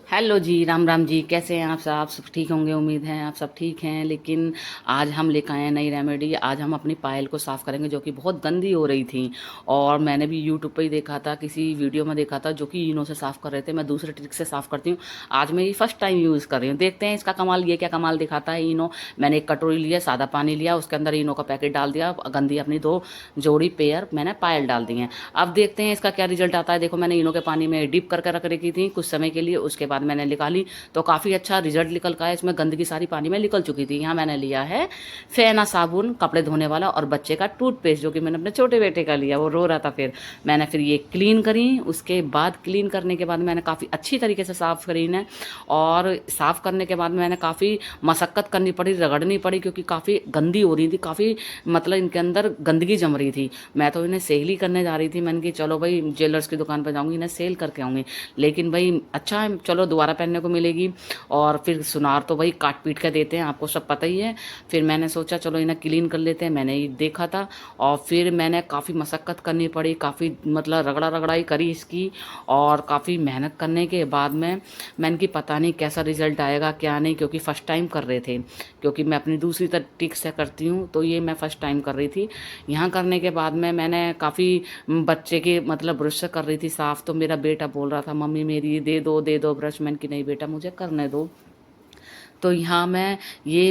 Hello जी, राम राम जी। कैसे हैं आप सब ठीक होंगे। उम्मीद है आप सब ठीक हैं। लेकिन आज हम लेकर आए हैं नई रेमेडी। आज हम अपनी पायल को साफ़ करेंगे जो कि बहुत गंदी हो रही थी। और मैंने भी यूट्यूब पे ही देखा था, किसी वीडियो में देखा था जो कि इनो से साफ़ कर रहे थे। मैं दूसरे ट्रिक से साफ़ करती हूँ। आज मैं ये फर्स्ट टाइम यूज़ कर रही हूँ। देखते हैं इसका कमाल, ये क्या कमाल दिखाता है इनो। मैंने एक कटोरी लिया, सादा पानी लिया, उसके अंदर इनो का पैकेट डाल दिया। गंदी अपनी 2 जोड़ी पेयर मैंने पायल डाल दी हैं। अब देखते हैं इसका क्या रिजल्ट आता है। देखो, मैंने इनो के पानी में डिप करके रख रखी थी कुछ समय के लिए, उसके बाद मैंने निकाली तो काफ़ी अच्छा रिजल्ट निकल का है। इसमें गंदगी सारी पानी में निकल चुकी थी। यहाँ मैंने लिया है फेना साबुन कपड़े धोने वाला, और बच्चे का टूथपेस्ट जो कि मैंने अपने छोटे बेटे का लिया, वो रो रहा था। फिर ये क्लीन करी। उसके बाद क्लीन करने के बाद मैंने काफ़ी अच्छी तरीके से साफ़ करी इन्हें। और साफ़ करने के बाद मैंने काफ़ी मशक्क़त करनी पड़ी, रगड़नी पड़ी, क्योंकि काफ़ी गंदी हो रही थी, काफ़ी मतलब इनके अंदर गंदगी जम रही थी। मैं तो इन्हें सेल ही करने जा रही थी। मैंने कि चलो भाई ज्वेलर्स की दुकान पर जाऊँगी, इन्हें सेल करके आऊँगी। लेकिन भाई अच्छा है, चलो दोबारा पहनने को मिलेगी। और फिर सुनार तो भाई काट पीट के देते हैं, आपको सब पता ही है। फिर मैंने सोचा चलो इन्हें क्लीन कर लेते हैं। मैंने ये देखा था और फिर मैंने काफ़ी मशक्क़त करनी पड़ी, काफ़ी मतलब रगड़ा रगड़ाई करी इसकी। और काफ़ी मेहनत करने के बाद में मैंने कि पता नहीं कैसा रिज़ल्ट आएगा क्या नहीं, क्योंकि फ़र्स्ट टाइम कर रहे थे। क्योंकि मैं अपनी दूसरी ट्रिक से करती हूँ, तो ये मैं फ़र्स्ट टाइम कर रही थी। यहाँ करने के बाद में मैंने काफ़ी बच्चे के मतलब ब्रश से कर रही थी साफ़। तो मेरा बेटा बोल रहा था मम्मी मेरी दे दो ब्रश। मैंने कि नहीं बेटा, मुझे करने दो। तो यहाँ मैं ये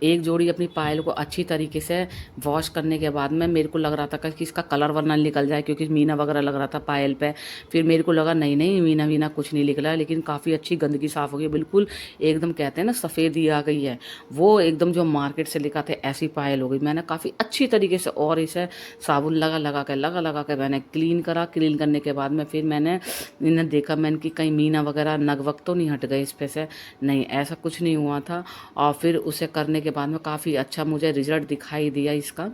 एक जोड़ी अपनी पायल को अच्छी तरीके से वॉश करने के बाद में मेरे को लग रहा था कि इसका कलर वरना निकल जाए, क्योंकि मीना वगैरह लग रहा था पायल पे। फिर मेरे को लगा नहीं नहीं, मीना वीना कुछ नहीं निकला, लेकिन काफ़ी अच्छी गंदगी साफ़ हो गई बिल्कुल। एकदम कहते हैं ना सफ़ेदी आ गई है, वो एकदम जो मार्केट से लिखा थे ऐसी पायल हो गई। मैंने काफ़ी अच्छी तरीके से और इसे साबुन लगा के मैंने क्लीन करा। क्लीन करने के बाद में फिर मैंने इन्हें देखा, मैंने कि कहीं मीना वगैरह नग वग तो नहीं हट गए इस पे से। नहीं, ऐसा कुछ नहीं हुआ था। और फिर उसे करने के बाद में काफ़ी अच्छा मुझे रिज़ल्ट दिखाई दिया इसका।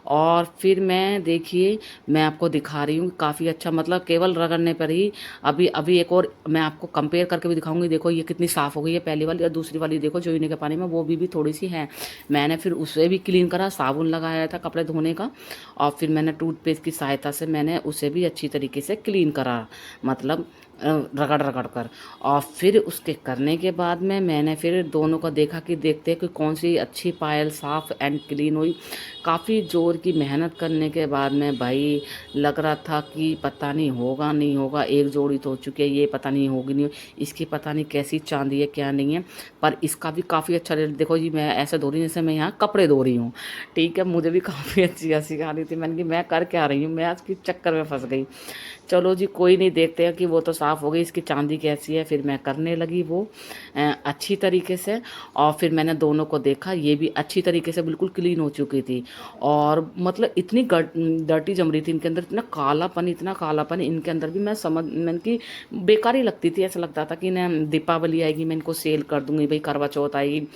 और फिर मैं देखिए, मैं आपको दिखा रही हूँ काफ़ी अच्छा, मतलब केवल रगड़ने पर ही। अभी अभी एक और मैं आपको कंपेयर करके भी दिखाऊंगी। देखो ये कितनी साफ़ हो गई है पहली वाली, और दूसरी वाली देखो जो इन्हीं के पानी में वो भी थोड़ी सी है। मैंने फिर उसे भी क्लीन करा, साबुन लगाया था कपड़े धोने का। और फिर मैंने टूथपेस्ट की सहायता से मैंने उसे भी अच्छी तरीके से क्लीन करा, मतलब रगड़ रगड़ कर। और फिर उसके करने के बाद में मैंने फिर दोनों को देखा कि देखते हैं कि कौन सी अच्छी पायल साफ़ एंड क्लीन हुई। काफ़ी ज़ोर की मेहनत करने के बाद में भाई लग रहा था कि पता नहीं होगा नहीं होगा। एक जोड़ी तो हो चुकी है, ये पता नहीं होगी नहीं, इसकी पता नहीं कैसी चांदी है क्या नहीं है। पर इसका भी काफ़ी अच्छा रिजल्ट। देखो जी, मैं ऐसे धो रही हूँ जैसे मैं यहाँ कपड़े धो रही हूँ। ठीक है, मुझे भी काफ़ी अच्छी हंसी आ रही थी। मैंने कि मैं कर क्या रही हूँ, मैं आज की चक्कर में फंस गई। चलो जी कोई नहीं, देखते हैं कि वो तो साफ़ हो गई, इसकी चांदी कैसी है। फिर मैं करने लगी वो अच्छी तरीके से। और फिर मैंने दोनों को देखा, ये भी अच्छी तरीके से बिल्कुल क्लीन हो चुकी थी। और मतलब इतनी डर्टी जम रही थी इनके अंदर, इतना कालापन इनके अंदर भी। मैंने कि बेकार ही लगती थी। ऐसा लगता था कि ना दीपावली आएगी मैं इनको सेल कर दूंगी, भाई करवा चौथ आएगी।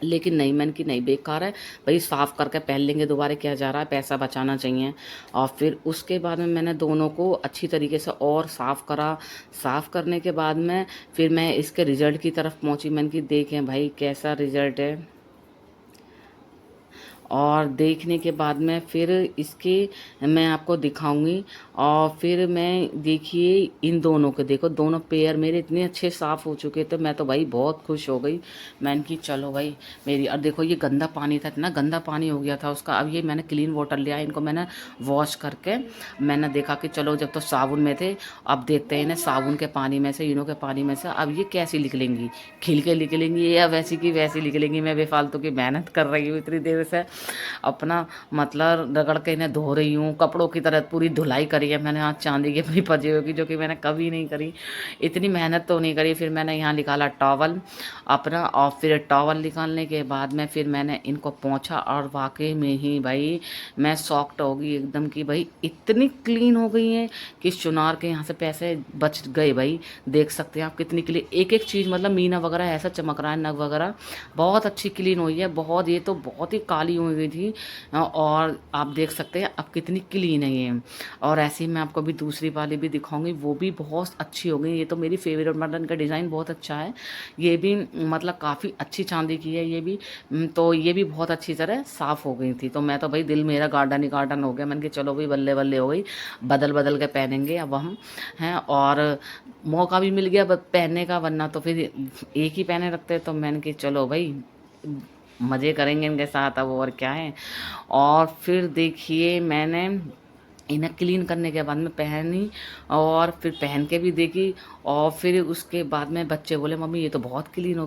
लेकिन नहीं, मैंने कि नहीं बेकार है भाई, साफ़ करके पहन लेंगे, दोबारा क्या जा रहा है, पैसा बचाना चाहिए। और फिर उसके बाद में मैंने दोनों को अच्छी तरीके से और साफ़ करा। साफ़ करने के बाद में फिर मैं इसके रिज़ल्ट की तरफ पहुंची। मैंने कि देखें भाई कैसा रिज़ल्ट है। और देखने के बाद में फिर इसके मैं आपको दिखाऊंगी। और फिर मैं देखिए इन दोनों के, देखो दोनों पेयर मेरे इतने अच्छे साफ़ हो चुके थे। मैं तो भाई बहुत खुश हो गई। मैंने कि चलो भाई मेरी। और देखो ये गंदा पानी था, इतना गंदा पानी हो गया था उसका। अब ये मैंने क्लीन वाटर लिया, इनको मैंने वॉश करके मैंने देखा कि चलो जब तो साबुन में थे, अब देखते हैं इन्हें साबुन के पानी में से, इनों के पानी में से अब ये कैसी निकलेंगी, खिल के निकलेंगी या वैसी की वैसी निकलेंगी। मैं बेफालतू की मेहनत कर रही हूँ इतनी देर से, अपना मतलब रगड़ के इन्हें धो रही हूँ, कपड़ों की तरह पूरी धुलाई करी है मैंने आज चांदी की अपनी पजेरों की, जो कि मैंने कभी नहीं करी। इतनी मेहनत तो नहीं करी। फिर मैंने यहाँ निकाला टॉवल अपना, और फिर टॉवल निकालने के बाद में फिर मैंने इनको पोंछा। और वाकई में ही भाई मैं शॉक्ड हो गई एकदम कि भाई इतनी क्लीन हो गई है कि चुनार के यहाँ से पैसे बच गए भाई। देख सकते हैं आप कितनी क्लीन, एक एक चीज़ मतलब मीना वगैरह ऐसा चमक रहा है, नग वगैरह बहुत अच्छी क्लीन हुई है। बहुत, ये तो बहुत ही काली हो गई थी और आप देख सकते हैं अब कितनी क्लीन है ये। और ऐसे ही मैं आपको अभी दूसरी वाली भी दिखाऊंगी, वो भी बहुत अच्छी हो गई। ये तो मेरी फेवरेट, मटन का डिज़ाइन बहुत अच्छा है। ये भी मतलब काफ़ी अच्छी चांदी की है ये भी। तो ये भी बहुत अच्छी तरह साफ़ हो गई थी। तो मैं तो भाई दिल मेरा गार्डन ही गार्डन हो गया। मैंने कहा चलो भाई बल्ले बल्ले हो गई, बदल बदल के पहनेंगे अब हम हैं। और मौका भी मिल गया पहनने का, वरना तो फिर एक ही पहने रखते। तो मैंने कहा चलो भाई मज़े करेंगे इनके साथ अब, और क्या है। और फिर देखिए मैंने इन्हें क्लीन करने के बाद में पहनी, और फिर पहन के भी देखी, और फिर उसके बाद में बच्चे बोले मम्मी ये तो बहुत क्लीन हो